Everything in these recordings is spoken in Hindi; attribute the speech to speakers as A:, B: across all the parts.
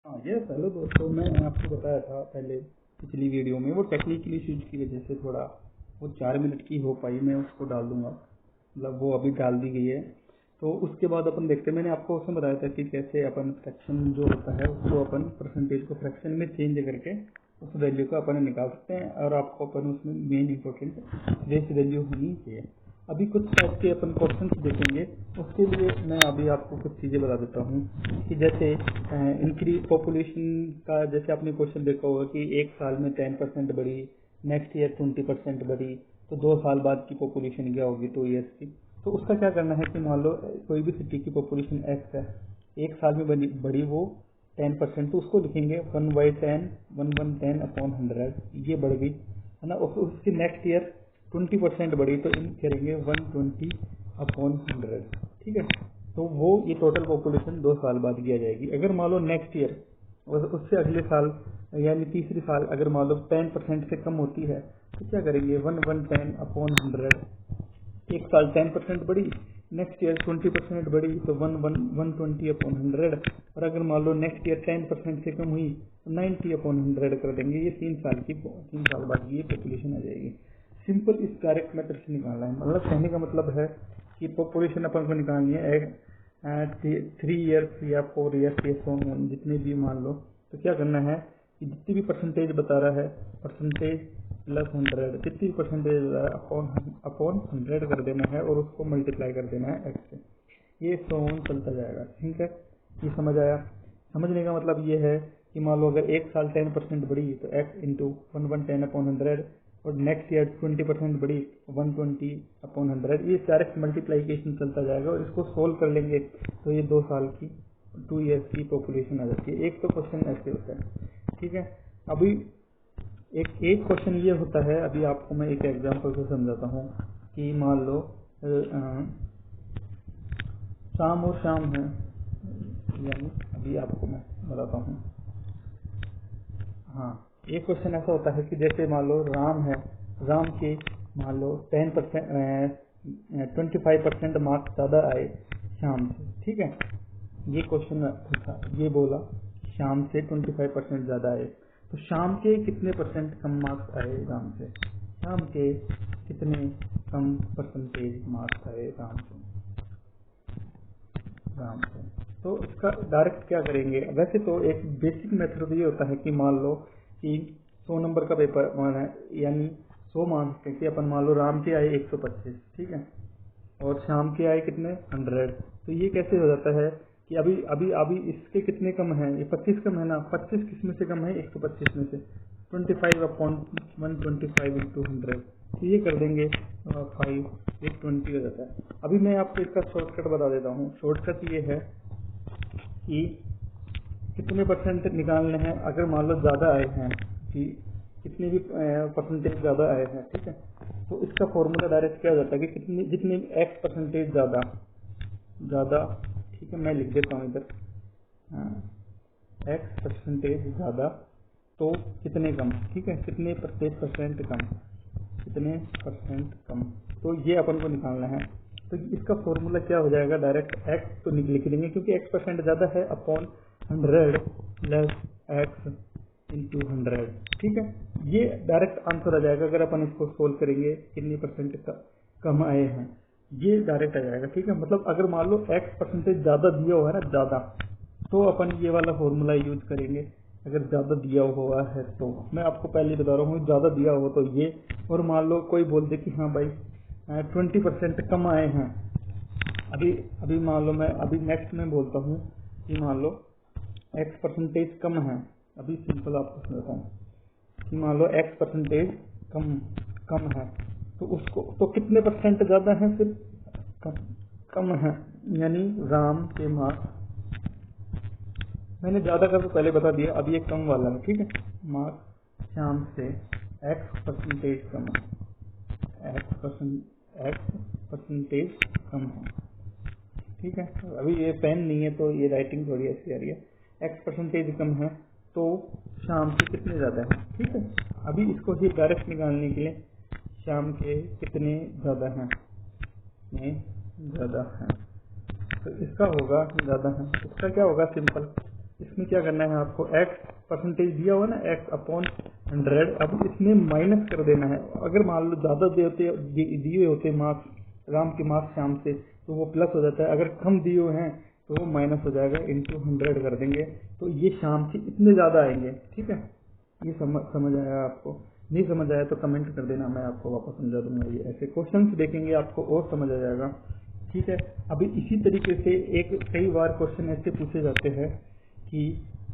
A: हाँ ये हेलो दोस्तों, मैं आपको बताया था पहले पिछली वीडियो में, वो टेक्निकल इश्यूज की वजह से थोड़ा वो 4 मिनट की हो पाई। मैं उसको डाल दूंगा, मतलब वो अभी डाल दी गई है। तो उसके बाद अपन देखते हैं, मैंने आपको उसमें बताया था कि कैसे अपन फ्रैक्शन जो होता है उसको अपन परसेंटेज को फ्रैक्शन में चेंज करके उस वैल्यू को अपन निकाल सकते हैं, और आपको अपन उसमें मेन इंपॉर्टेंट रेस वैल्यू होनी चाहिए। अभी कुछ टाइप के अपन क्वेश्चन देखेंगे, उसके लिए मैं अभी आपको कुछ चीज़ें बता देता हूँ कि जैसे इंक्रीज पॉपुलेशन का, जैसे आपने क्वेश्चन देखा होगा कि एक साल में 10% बढ़ी, नेक्स्ट ईयर 20% बढ़ी, तो 2 साल बाद की पॉपुलेशन क्या होगी 2 ईयर्स की। तो उसका क्या करना है कि मान लो कोई भी सिटी की पॉपुलेशन एक्स है, एक साल में बढ़ी वो 10%, तो उसको लिखेंगे 1/10 1110 अपॉन 100, ये बढ़ गई है ना। और उसकी नेक्स्ट ईयर 20% बढ़ी, तो इन करेंगे 120 अपॉन 100, ठीक है। तो वो ये टोटल पॉपुलेशन 2 साल बाद की आ जाएगी। अगर मान लो नेक्स्ट ईयर उससे अगले साल यानी तीसरी साल अगर मान लो 10% से कम होती है, तो क्या करेंगे 110 अपॉन 100। एक साल 10% बढ़ी, नेक्स्ट ईयर 20% बढ़ी, तो 120 अपॉन 100। और अगर मान लो नेक्स्ट ईयर 10% से कम हुई तो 90 अपॉन 100 कर देंगे। ये 3 साल बाद की ये पॉपुलेशन आ जाएगी। सिंपल इस डायरेक्ट मेथड से निकालना है, मतलब कहने का मतलब है कि पॉपुलेशन अपन को निकालनी है 3 ईयर्स या 4 ईयर्स, ये सो जितने भी मान लो। तो क्या करना है कि जितनी भी परसेंटेज बता रहा है, परसेंटेज प्लस 100, जितनी परसेंटेज अपॉन 100 कर देना है और उसको मल्टीप्लाई कर देना है एक्स से। ये सोन चलता जाएगा, ठीक है। ये समझ आया। समझने का मतलब ये है कि मान लो अगर एक साल 10% बढ़ी तो एक्स इंटू 110 अपॉन 100, और नेक्स्ट ईयर 20% बढ़ी 120 अपॉन 100। ये डायरेक्ट मल्टीप्लाइकेशन चलता जाएगा, और इसको सोल्व कर लेंगे तो ये 2 साल की 2 ईयर्स की पॉपुलेशन आ जाती है। एक तो क्वेश्चन ऐसे होता है, ठीक है। अभी एक क्वेश्चन ये होता है, अभी आपको मैं एक एग्जांपल से समझाता हूँ कि मान लो शाम और शाम है, यानी अभी आपको मैं बताता हूँ। हाँ, एक क्वेश्चन ऐसा होता है कि जैसे मान लो राम है, राम के मान लो 25% मार्क्स ज़्यादा आए शाम से, ठीक है। ये क्वेश्चन था, ये बोला शाम से 25% ज़्यादा आए, तो शाम के कितने परसेंट कम मार्क्स आए राम से, शाम के कितने कम परसेंटेज मार्क्स आए राम से। तो इसका डायरेक्ट क्या करेंगे, वैसे तो एक बेसिक मेथड ये होता है कि मान लो कि 100 नंबर का पेपर यानी 100 मार्क्स के अपन मान लो राम के आए 125, ठीक है, और शाम के आए कितने 100। तो ये कैसे हो जाता है कि अभी अभी अभी इसके कितने कम है, ये 25 कम है ना, 25 किस में से कम है 125 में से, 25 अपॉन 125 इंटू 100, तो ये कर देंगे 5, ये 20 हो जाता है। अभी मैं आपको इसका शॉर्टकट बता देता हूँ। शॉर्टकट ये है कि कितने परसेंट निकालने हैं, अगर मान लो ज़्यादा आए हैं कि कितने भी परसेंटेज ज़्यादा आए हैं, ठीक है, तो इसका फॉर्मूला डायरेक्ट क्या हो जाता है कि जितने एक्स परसेंटेज ज़्यादा, ठीक है, मैं लिख देता हूँ इधर, एक्स परसेंटेज ज़्यादा तो कितने कम, ठीक है, कितने परसेंट कम, कितने परसेंट कम, तो ये अपन को निकालना है। तो इसका फॉर्मूला क्या हो जाएगा, डायरेक्ट एक्स तो लिख देंगे क्योंकि एक्स परसेंट ज़्यादा है, अपॉन 100 प्लस एक्स इंटू 100, ठीक है। ये डायरेक्ट आंसर आ जाएगा अगर अपन इसको सोल्व करेंगे कितनी परसेंट कम आए हैं, ये डायरेक्ट आ जाएगा, ठीक है। मतलब अगर मान लो एक्स परसेंटेज ज़्यादा दिया हुआ है ना, ज़्यादा, तो अपन ये वाला फॉर्मूला यूज करेंगे। अगर ज़्यादा दिया हुआ है तो मैं आपको पहले बता रहा हूँ, ज़्यादा दिया हो तो ये, और मान लो कोई बोल दे कि हाँ भाई 20% कम आए हैं, अभी मान लो मैं अभी नेक्स्ट में बोलता हूँ कि मान लो एक्स परसेंटेज कम है। अभी सिंपल आपको समझाता हूँ कि मान लो एक्स परसेंटेज कम है, तो उसको तो कितने परसेंट ज़्यादा है, फिर कम है, यानी राम के मार्क्स, मैंने ज़्यादा का तो पहले बता दिया, अब ये कम वाला है, ठीक है। मार्क्स शाम से एक्स परसेंटेज कम है, एक्स परसेंटेज कम है, ठीक है। अभी ये पेन नहीं है तो ये राइटिंग थोड़ी ऐसी आ रही है। एक्स परसेंटेज कम है तो शाम के कितने ज़्यादा है, ठीक है। अभी इसको ही डायरेक्ट निकालने के लिए शाम के कितने ज़्यादा हैं, ज़्यादा है, तो इसका होगा ज़्यादा है, इसका क्या होगा, सिंपल इसमें क्या करना है आपको, x परसेंटेज दिया हुआ ना x अपॉन 100, अब इसमें माइनस कर देना है। अगर मान लो ज्यादा दिए होते मार्क्स राम के मार्क्स श्याम से तो वो प्लस हो जाता है, अगर कम दिए हुए हैं तो वो माइनस हो जाएगा, इंटू 100 कर देंगे तो ये श्याम से इतने ज्यादा आएंगे। ठीक है, ये समझ आया आपको? नहीं समझ आया तो कमेंट कर देना, मैं आपको वापस समझा दूंगा। ये ऐसे क्वेश्चंस देखेंगे आपको और समझ आ जाएगा। ठीक है, अभी इसी तरीके से एक कई बार क्वेश्चन ऐसे पूछे जाते हैं कि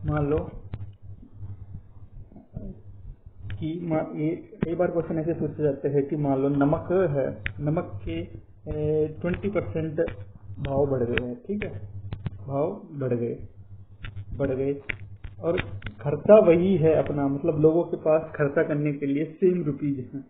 A: मान लो कि कई बार क्वेश्चन ऐसे पूछे जाते हैं कि मान लो नमक है, नमक के 20% भाव बढ़ गए हैं। ठीक है, भाव बढ़ गए और खर्चा वही है अपना, मतलब लोगों के पास खर्चा करने के लिए सेम रुपीज है।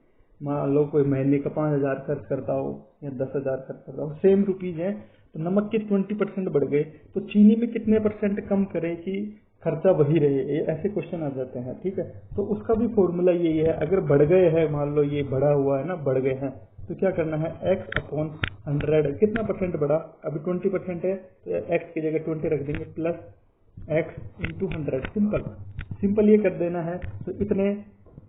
A: मान लो कोई महीने का 5,000 खर्च करता हो या 10,000 खर्च करता हो, सेम रुपीज है, तो नमक के 20% बढ़ गए तो चीनी में कितने % कम करें कि खर्चा वही रहे, ये ऐसे क्वेश्चन आ जाते हैं। ठीक है, तो उसका भी फॉर्मूला यही है, अगर बढ़ गए हैं, मान लो ये बढ़ा हुआ है ना, बढ़ गए हैं तो क्या करना है, x अपॉन 100, कितना % बढ़ा, अभी 20% है तो x की जगह 20 रख देंगे, प्लस x इंटू 100। सिंपल ये कर देना है, तो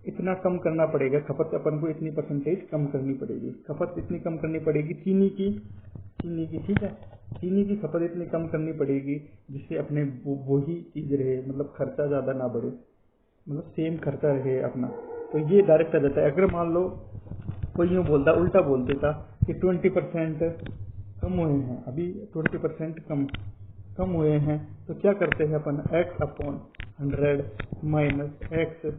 A: इतना कम करना पड़ेगा, खपत अपन को इतनी % कम करनी पड़ेगी, खपत इतनी कम करनी पड़ेगी चीनी की। ठीक है, चीनी की खपत इतनी कम करनी पड़ेगी जिससे अपने वही चीज रहे, मतलब खर्चा ज्यादा ना बढ़े, मतलब सेम खर्चा रहे अपना। तो ये डायरेक्ट आ जाता है। अगर मान लो कोई यूँ बोलता, उल्टा बोल देता कि 20% कम हुए हैं, अभी 20% कम हुए हैं, तो क्या करते हैं अपन, x upon 100 minus x,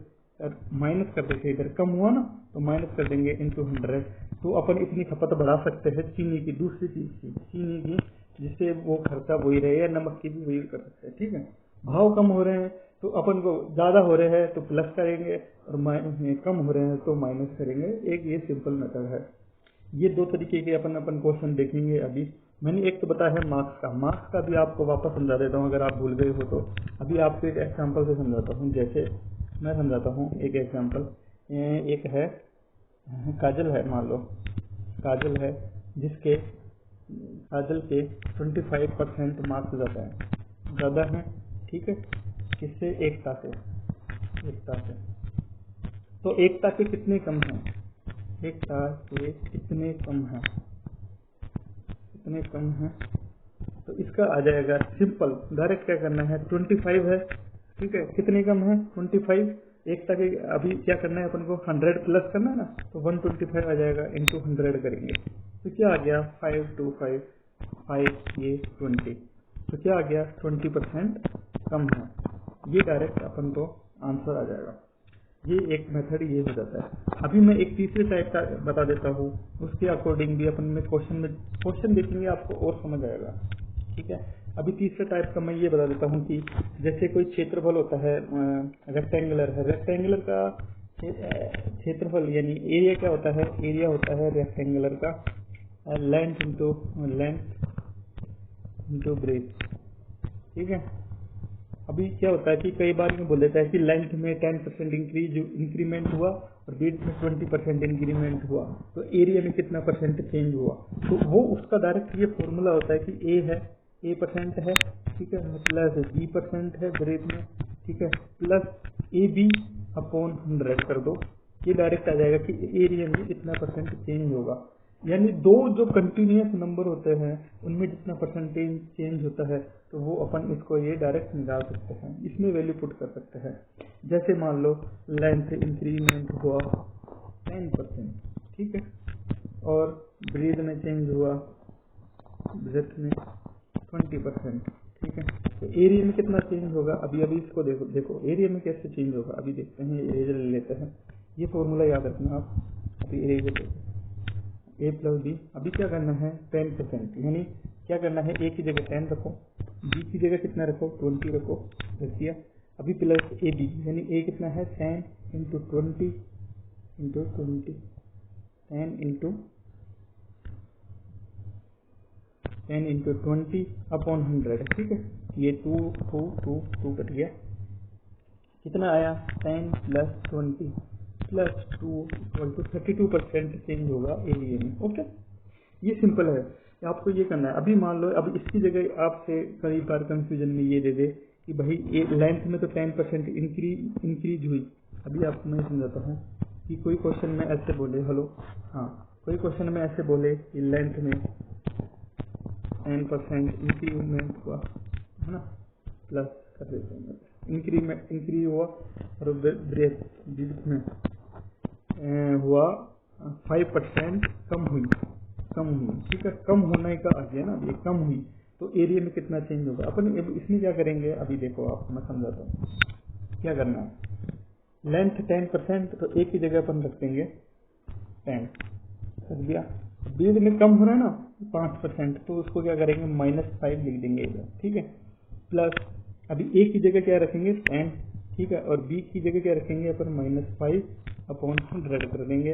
A: minus कर देते, इधर कम हुआ ना तो माइनस कर देंगे इंटू 100, तो अपन इतनी खपत बढ़ा सकते हैं चीनी की, दूसरी चीज की चीनी की, जिससे वो खर्चा वही रहे, या नमक की भी वही कर सकते हैं। ठीक है, भाव कम हो रहे हैं तो अपन को ज्यादा हो रहे हैं तो प्लस करेंगे, और कम हो रहे हैं तो माइनस करेंगे। एक ये सिंपल मेथड है। ये दो तरीके के अपन क्वेश्चन देखेंगे। अभी मैंने एक तो बताया है मार्क्स का भी आपको वापस समझा देता हूँ, अगर आप भूल गए हो तो। अभी आपको एक एग्जांपल से समझाता हूँ, जैसे मैं समझाता हूँ एक एग्जांपल। एक है काजल है, मान लो काजल है जिसके काजल के 25% मार्क्स ज़्यादा है। ठीक है, किससे, एकता से। तो एकता के कितने कम हैं, एकता के कितने कम हैं, तो इसका आ जाएगा सिंपल, डायरेक्ट क्या करना है, 25 है। ठीक है, कितने कम है, 25, एकता के अभी क्या करना है अपन को, 100 प्लस करना है ना, तो 125 आ जाएगा, इंटू 100 करेंगे तो क्या आ गया, 5 2 5 5 ये 20, तो क्या आ गया, 20% कम है। ये डायरेक्ट अपन को आंसर आ जाएगा। ये एक मेथड ये हो जाता है। अभी मैं एक तीसरे टाइप का बता देता हूँ, उसके अकॉर्डिंग भी अपन में क्वेश्चन देखेंगे, आपको और समझ आएगा। ठीक है, अभी तीसरे टाइप का मैं ये बता देता हूँ कि जैसे कोई क्षेत्रफल होता है, रेक्टेंगुलर है, रेक्टेंगुलर का क्षेत्रफल यानी एरिया क्या होता है, एरिया होता है रेक्टेंगुलर का लेंथ इंटू ब्रेथ। ठीक है, अभी क्या होता है कि कई बार में बोल देता है कि लेंथ में 10% इंक्रीमेंट हुआ और ब्रेथ में 20% इंक्रीमेंट हुआ, तो एरिया में कितना % चेंज हुआ, तो वो उसका डायरेक्ट ये फॉर्मूला होता है कि A % है, ठीक है, प्लस B% है ब्रेथ में, ठीक है, प्लस AB अपॉन 100 कर दो, ये डायरेक्ट आ जाएगा कि एरिया में इतना % चेंज होगा। यानी दो जो कंटिन्यूअस नंबर होते हैं उनमें जितना % चेंज होता है, तो वो अपन इसको ये डायरेक्ट निकाल सकते हैं, इसमें वैल्यू पुट कर सकते हैं। जैसे मान लो लेंथ इंक्रीमेंट हुआ 10%, ठीक है, और ब्रीथ में चेंज हुआ, ब्रेथ में 20%, ठीक है, तो एरिया में कितना चेंज होगा, अभी इसको देखो एरिया में कैसे चेंज होगा, अभी देखते हैं, इरेजर ले लेते हैं, ये फॉर्मूला याद रखना आप। अभी इरेजर लेते हैं, A प्लस बी, अभी क्या करना है 10%, यानी क्या करना है, A की जगह 10 रखो, B की जगह कितना रखो 20 रखो, रख दिया। अभी प्लस AB, यानी A कितना है 10 इंटू 20 10 इंटू 20 अपॉन 100, ठीक है, ये 2 कट गया, कितना आया 10 plus 20 plus 2 equal to 32% change होगा एरिया में। ओके, ये सिंपल है, आपको ये करना है। अभी मान लो, अब इसकी जगह आपसे कई बार कंफ्यूजन में ये दे दे कि भाई ये लेंथ में तो 10% इंक्रीज हुई। अभी आपको मैं समझाता हूँ कि कोई क्वेश्चन में ऐसे बोले, हेलो, हाँ, कोई क्वेश्चन में ऐसे बोले कि लेंथ में 10% इंक्रीमेंट हुआ, है ना, प्लस कर देते हैं, इंक्रीज हुआ, और ब्रेथ में हुआ 5% कम हुई, ठीक है, कम होने का आ गया ना, ये कम हुई, तो एरिया में कितना चेंज होगा। अपन इसमें क्या करेंगे, अभी देखो आपको मैं समझाता हूँ क्या करना है। लेंथ 10%, तो एक ही जगह अपन रख देंगे 10, समझ गया। बीच में कम हो रहा है ना 5%, तो उसको क्या करेंगे, -5 लिख देंगे इधर, ठीक है, प्लस अभी एक की जगह क्या रखेंगे 10, ठीक है, और बी की जगह क्या रखेंगे अपन -5/100 कर देंगे।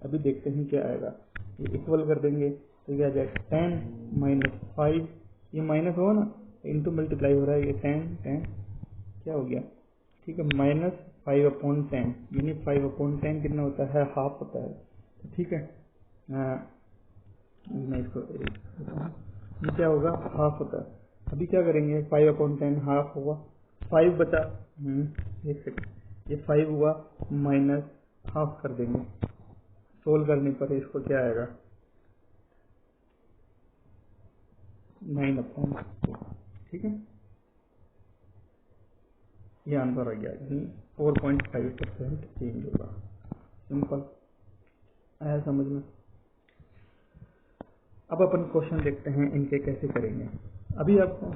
A: अभी देखते हैं क्या आएगा, ये इक्वल कर देंगे तो क्या आ जाएगा 10 - 5, ये माइनस होगा ना, इंटू मल्टीप्लाई हो रहा है, ये 10 क्या हो गया, ठीक है, -5/10, यानी 5/10 कितना होता है, हाफ होता है, ठीक है। मैं इसको ये क्या होगा, हाफ होता है। अभी क्या करेंगे, 5/10 हाफ होगा, 5 बचा, एक सेकंड, ये 5 हुआ, माइनस हाफ कर देंगे, सोल्व करने पर इसको क्या आएगा 9/2, ठीक है, ये आंसर आ गया, 4.5% चेंज होगा। सिंपल आया समझ में। अब अपन क्वेश्चन देखते हैं इनके कैसे करेंगे। अभी आपको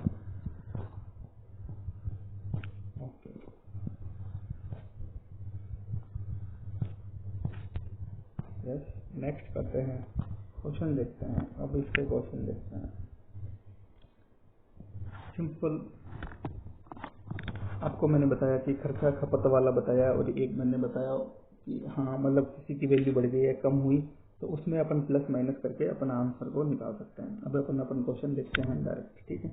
A: नेक्स्ट करते हैं, क्वेश्चन देखते हैं। अब इसके क्वेश्चन देखते हैं। सिंपल आपको मैंने बताया कि खर्चा खपत वाला बताया, और एक मैंने बताया कि हाँ मतलब किसी की वैल्यू बढ़ गई है, कम हुई, तो उसमें अपन प्लस माइनस करके अपन आंसर को निकाल सकते हैं। अब अपन क्वेश्चन देखते हैं डायरेक्ट, ठीक है।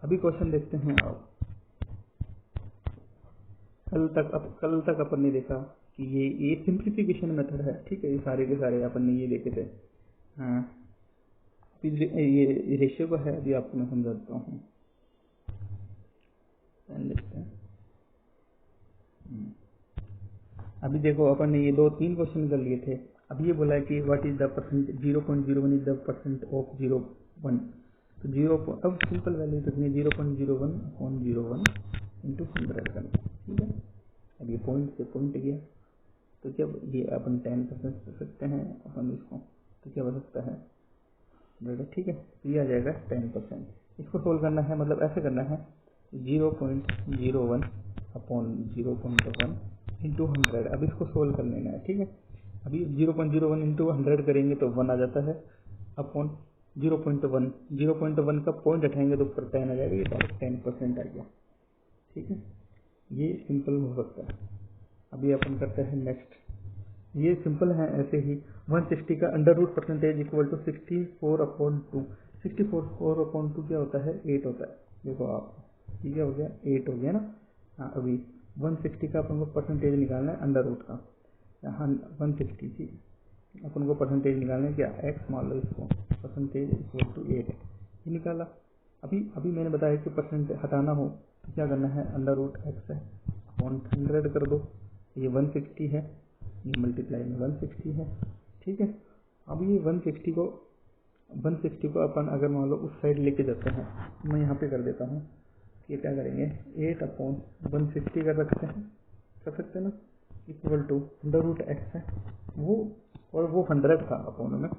A: अभी क्वेश्चन देखते हैं। अब कल तक अपन ने देखा कि ये सिंप्लीफिकेशन मेथड है, ठीक है, ये सारे के सारे अपन ने ये देखे थे। हाँ, ये रेशियो का है, अभी आपको मैं समझाता हूँ, देखते हैं। अभी देखो अपन ने ये 2-3 क्वेश्चन कर लिए थे। अभी ये बोला है कि what is the percent, 0.01 is the percent of 0.1, तो 0, अब सिंपल वैल्यू रखनी 0.01/01 इंटू 100 करना, ठीक है। अब ये पॉइंट से पॉइंट गया, तो जब ये अपन 10% कर सकते हैं अपन इसको, तो क्या हो सकता है, ठीक है, तो ये आ जाएगा 10%। इसको सोल्व करना है, मतलब ऐसे करना है 0.01/0.1 इंटू 100। अब इसको सोल्व कर लेना है, ठीक है। अभी 0.01 इंटू 100 करेंगे तो 1 आ जाता है, अपॉन 0.1 का पॉइंट हटाएंगे तो ऊपर 10 आ जाएगा, ये डायरेक्ट 10% आ गया, ठीक है। ये सिंपल हो सकता है। अभी अपन करते हैं नेक्स्ट, ये सिंपल है ऐसे ही। 160 का under root percentage equal to 64/2। 64/2 क्या होता है, 8 होता है। देखो आप, ये क्या हो गया, 8 हो गया ना। हाँ, अभी 160 का अपन को परसेंटेज निकालना है अंडर रूट का, यहाँ 160 थी, अपन को परसेंटेज निकालना है क्या, x मान लो इसको, परसेंटेज इक्वल टू 8, ये निकाला। अभी मैंने बताया कि परसेंटेज हटाना हो तो क्या करना है, अंडर रूट x है, 100 कर दो, ये 160 है, ये मल्टीप्लाई में 160 है, ठीक है। अब ये 160 को अपन अगर मान लो उस साइड लेके जाते हैं, मैं यहाँ पे कर देता हूँ, ये क्या करेंगे 8/160 कर सकते हैं ना, equal to under root x है, वो और वो 100 था अपोन में,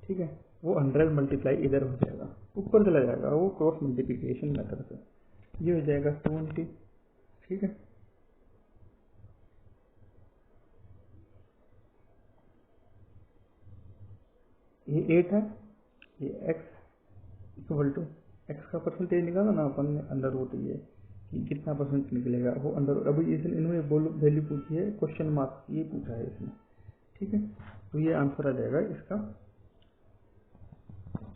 A: ठीक है, वो 100 मल्टीप्लाई इधर हो जाएगा, ऊपर चला जाएगा, वो क्रॉस मल्टीप्लिकेशन मेथड से, ये हो जाएगा 20, ठीक है। ये 8 है, ये x इक्वल टू x का परसेंटेज निकाला ना अपन ने, अंडर रूट ये कि कितना परसेंट निकलेगा, वो अंडर, अभी इन्होंने वैल्यू पूछी है, क्वेश्चन मार्क ये पूछा है इसमें, ठीक है। तो ये आंसर आ जाएगा इसका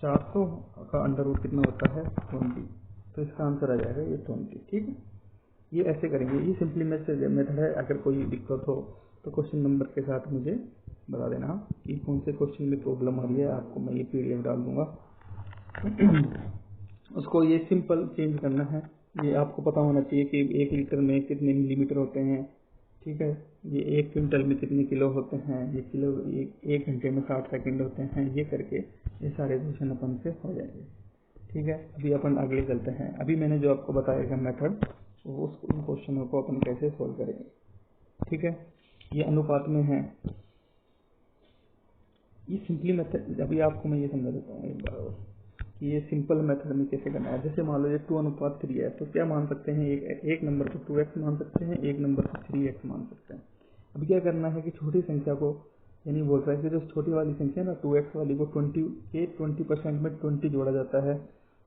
A: 400 का अंडर रूट कितना होता है 20, तो इसका आंसर आ जाएगा ये 20, ठीक है। ये ऐसे करेंगे, ये सिंपली मेथड है। अगर कोई दिक्कत हो तो क्वेश्चन नंबर के साथ मुझे बता देना कि कौन से क्वेश्चन में प्रॉब्लम आ रही है, आपको मैं ये PDF डाल दूंगा। उसको ये सिंपल चेंज करना है। ये आपको पता होना चाहिए कि 1 लीटर में कितने मिलीमीटर होते हैं, ठीक है। ये 1 क्विंटल में कितने किलो होते हैं, ये किलो 1 घंटे में 60 सेकंड होते हैं। ये करके ये सारे क्वेश्चन अपन से हो जाएंगे, ठीक है। अभी अपन आगे चलते हैं। अभी मैंने जो आपको बताया मेथड, उस क्वेश्चनों को अपन कैसे सोल्व करेंगे, ठीक है। ये अनुपात में है, ये सिंपली मेथड। अभी आपको मैं ये समझा देता हूँ एक बार और कि ये सिंपल मेथड में कैसे करना है। जैसे मान लो ये 2:3 है, तो क्या मान सकते हैं, एक नंबर को 2x मान सकते हैं, एक नंबर को 3x मान सकते हैं। अभी क्या करना है कि छोटी संख्या को, यानी बोल रहा है कि जो छोटी वाली संख्या ना 2x वाली को 20% में 20 जोड़ा जाता है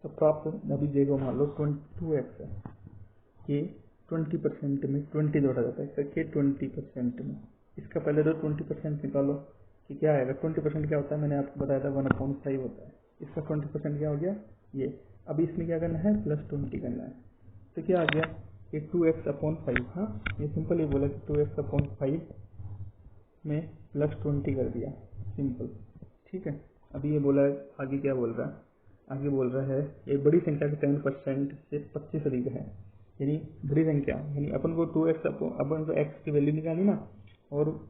A: तो प्राप्त। अभी देखो मान लो 2x है, ये 20% में 20 जोड़ा जाता है, इसका 20% में, इसका पहले तो 20% निकालो कि क्या आएगा। 20% क्या होता है, मैंने आपको बताया था 1/5 होता है। इसका 20% क्या हो गया ये। अभी इसमें क्या करना है, +20 करना है। तो क्या आ गया कि 2x/5। हाँ, ये सिंपल ही बोला कि 2x/5 में +20 कर दिया, सिंपल, ठीक है। अभी ये बोला है, आगे क्या बोल रहा है, आगे बोल रहा है एक बड़ी संख्या का 10% से 25 अधिक है, यानी बड़ी संख्या, यानी अपन को 2x, अपन को x की वैल्यू निकाली ना, और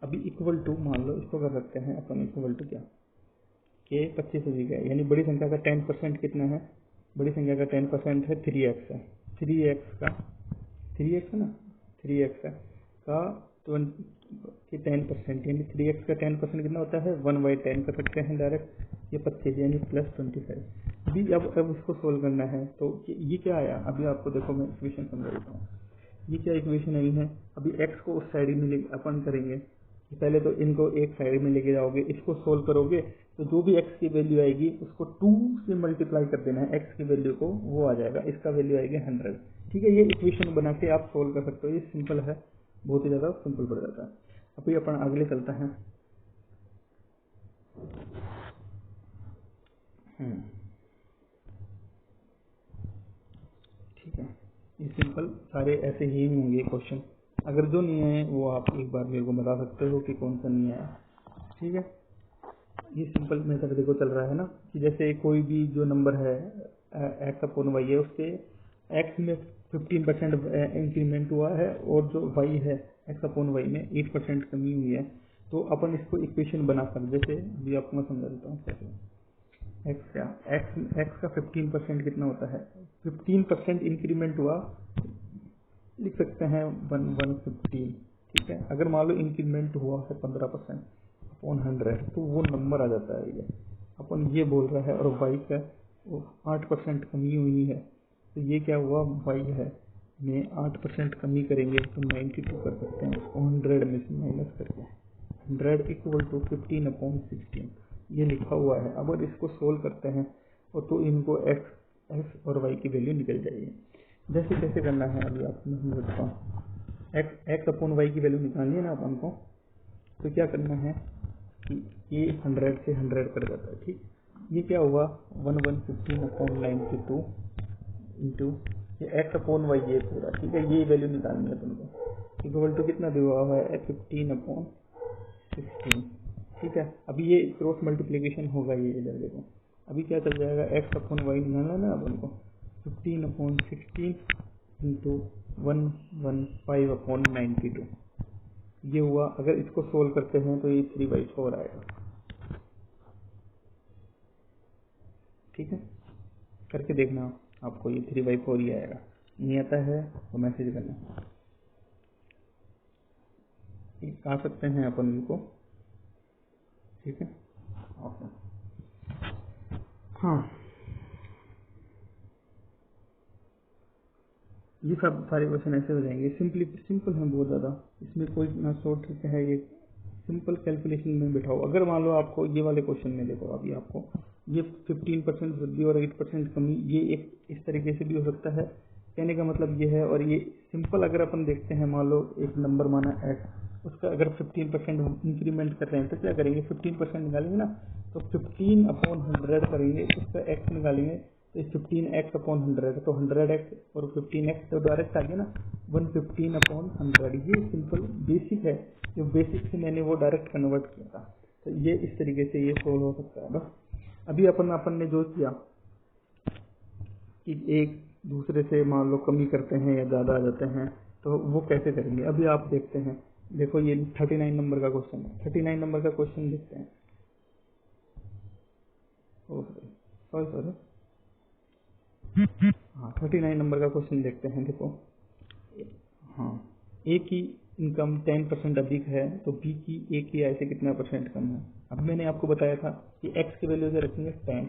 A: अभी इक्वल टू मान लो इसको कर सकते हैं अपन, इक्वल टू क्या के 25 अधिक है, यानी बड़ी संख्या का 10% कितना है, बड़ी संख्या का 10% है 3x है। 3x का 3x है ना, 3x है का 10%, यानी 3x का 10% कितना होता है, 1/10 कर सकते हैं डायरेक्ट, ये 25 यानी +25। अभी अब इसको सोल्व करना है, तो ये क्या आया। अभी आपको देखो मैं इक्वेशन समझा देता हूँ। ये क्या इक्वेशन आई है, अभी x को उस साइड में अपन करेंगे, पहले तो इनको एक साइड में लेके जाओगे, इसको सोल्व करोगे तो जो भी x की वैल्यू आएगी उसको 2 से मल्टीप्लाई कर देना है, x की वैल्यू को, वो आ जाएगा, इसका वैल्यू आएगी 100, ठीक है। ये इक्वेशन बना के आप सोल्व कर सकते हो, ये सिंपल है, बहुत ही ज़्यादा सिंपल पड़ जाता है। अभी अपन अगले चलते हैं। ठीक है, ये सिंपल सारे ऐसे ही होंगे क्वेश्चन। अगर जो नहीं है वो आप एक बार मेरे को बता सकते हो कि कौन सा नहीं है, ठीक है। ये सिंपल मेथड देखो चल रहा है ना, कि जैसे कोई भी जो नंबर है x/y है, उसके x में 15% इंक्रीमेंट हुआ है और जो y है x/y में 8% कमी हुई है, तो अपन इसको इक्वेशन बना सकते। जैसे अभी आपको मैं समझा देता हूँ कैसे। x का 15% कितना होता है, 15% इंक्रीमेंट हुआ, लिख सकते हैं 115, ठीक है। अगर मान लो इंक्रीमेंट हुआ है 15%/100, तो वो नंबर आ जाता है। ये अपन ये बोल रहा है, और y का 8% कमी हुई है, तो ये क्या हुआ, y है में 8% कमी करेंगे तो 92 कर सकते हैं, उसको 100 में से माइनस करके 100 = 15/16, ये लिखा हुआ है। अब इसको सोल्व करते हैं और तो इनको x और y की वैल्यू निकल जाएगी। जैसे कैसे करना है अभी आपको मैं समझता हूँ। x/y की वैल्यू निकालनी है ना अपन को, तो क्या करना है कि ये 100 से 100 कर जाता है, ठीक। ये क्या हुआ 1115/92 इंटू ये x/y ये पूरा, ठीक है। ये वैल्यू निकालनी है तुमको, इक्वल टू कितना दिया हुआ है 15/16, ठीक है। अभी ये क्रॉस मल्टीप्लीकेशन होगा, ये इधर देखो। अभी क्या चल जाएगा, x/y निकालना है ना अपन को, 15/16 इंटू 115/92, ये हुआ। अगर इसको सोल्व करते हैं तो ये 3/4 आएगा, ठीक है। करके देखना आपको, ये 3/4 ही आएगा। नहीं आता है तो मैसेज करना, आ सकते हैं अपन इनको, ठीक है। हाँ, ये सब सारे क्वेश्चन ऐसे हो जाएंगे, सिंपल है बहुत ज़्यादा, इसमें कोई ना शॉर्ट ट्रिक है, ये सिंपल कैलकुलेशन में बिठाओ। अगर मान लो आपको ये वाले क्वेश्चन में देखो, अभी आपको ये 15% वृद्धि और 8% कमी, ये एक इस तरीके से भी हो सकता है, कहने का मतलब ये है। और ये सिंपल अगर अपन देखते हैं, मान लो एक नंबर माना x, उसका अगर 15% इंक्रीमेंट कर रहे हैं तो क्या करेंगे, 15% निकालेंगे ना, तो 15/100 करेंगे, उसका x निकालेंगे तो 15x/100, तो 100x और 15x तो डायरेक्ट आ गया ना 115/100। ये सिंपल बेसिक है, जो बेसिक से मैंने वो डायरेक्ट कन्वर्ट किया था, तो ये इस तरीके से ये सोल्व हो सकता है। बस अभी अपन ने जो किया कि एक दूसरे से मान लो कमी करते हैं या ज़्यादा आ जाते हैं, तो वो कैसे करेंगे अभी आप देखते हैं। देखो ये 39 नंबर का क्वेश्चन है, 39 नंबर का क्वेश्चन देखते हैं। सॉरी सॉरी, हाँ 39 नंबर का क्वेश्चन देखते हैं। देखो हाँ, ए की इनकम 10% अधिक है तो बी की ए की आय से कितना परसेंट कम है। अब मैंने आपको बताया था कि एक्स की वैल्यू से रखेंगे 10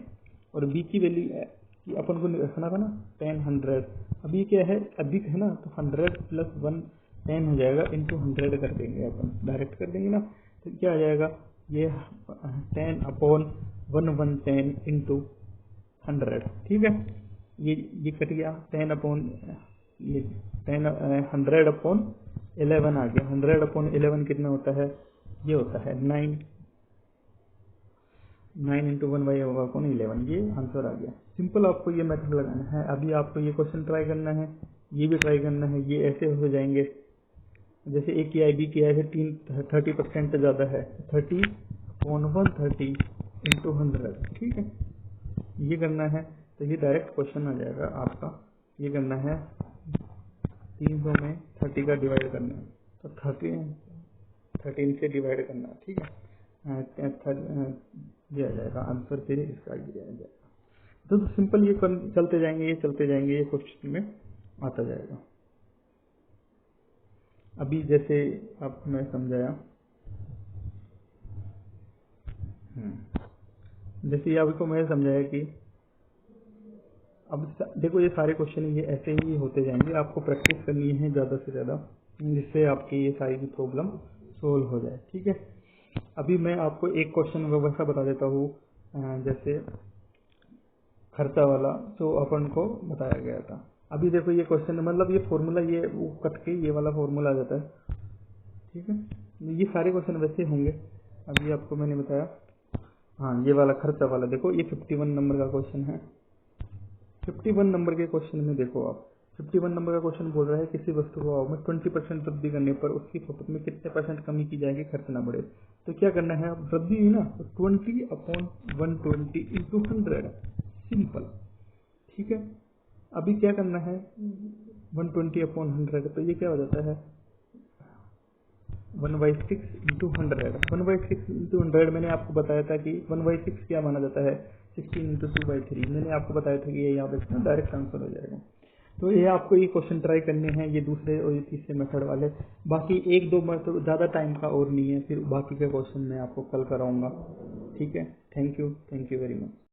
A: और बी की वैल्यू कि अपन को रखना था ना 10 100। अब ये क्या है, अधिक है ना, तो 100 प्लस 1 10 हो जाएगा, इंटू 100 कर देंगे, अपन डायरेक्ट कर देंगे ना, तो क्या आ जाएगा ये 10 अपॉन 110 इंटू 100। ठीक है, ये कट गया 10 अपॉन ये 10 100 अपॉन 11 आ गया। 100 अपॉन 11 कितना होता है, ये होता है 9 इंटू 1 बाई होगा कौन 11। ये आंसर आ गया। सिंपल आपको ये मेथड लगाना है। अभी आपको ये क्वेश्चन ट्राई करना है, ये भी ट्राई करना है, ये ऐसे हो जाएंगे। जैसे ए की आई बी की आई से 30% ज़्यादा है, 30 अपॉन 130 इंटू 100। ठीक है, ये करना है तो ये डायरेक्ट क्वेश्चन आ जाएगा आपका। ये करना है 300 में 30 का डिवाइड करना है, तो 13 से डिवाइड करना। ठीक है, ये आ जाएगा आंसर, फिर इसका ये आ जाएगा। तो सिंपल ये चलते जाएंगे, ये चलते जाएंगे, ये क्वेश्चन में आता जाएगा। अभी जैसे आपको मैं समझाया, जैसे आपको मैं समझाया कि अब देखो ये सारे क्वेश्चन ये ऐसे ही होते जाएंगे, आपको प्रैक्टिस करनी है ज़्यादा से ज़्यादा, जिससे आपकी ये सारी प्रॉब्लम सोल्व हो जाए। ठीक है, अभी मैं आपको एक क्वेश्चन वैसा बता देता हूँ, जैसे खर्चा वाला जो अपन को बताया गया था। अभी देखो ये क्वेश्चन मतलब ये फॉर्मूला ये वो कट के ये वाला फॉर्मूला आ जाता है। ठीक है, ये सारे क्वेश्चन वैसे होंगे। अभी आपको मैंने बताया, हाँ ये वाला खर्चा वाला देखो, ये 51 नंबर का क्वेश्चन है। 51 नंबर के क्वेश्चन में देखो आप, 51 नंबर का क्वेश्चन बोल रहा है किसी वस्तु को भाव में 20% वृद्धि करने पर उसकी खपत में कितने % कमी की जाएगी, खर्च ना बढ़े। तो क्या करना है, वृद्धि है ना, तो 20 अपॉन 120 इंटू 100, सिंपल। ठीक है, अभी क्या करना है 120 अपॉन 100, तो ये क्या हो जाता है 1/6 इंटू 100। 1/6 इंटू 100 मैंने आपको बताया था कि 1/6 क्या माना जाता है 16 इंटू 2/3। मैंने आपको बताया था कि ये यहाँ पे डायरेक्ट आंसर हो जाएगा। तो ये आपको ये क्वेश्चन ट्राई करने हैं, ये दूसरे और ये तीसरे मेथड वाले। बाकी एक दो मेथड ज़्यादा टाइम का और नहीं है, फिर बाकी के क्वेश्चन मैं आपको कल कराऊंगा। ठीक है, थैंक यू वेरी मच।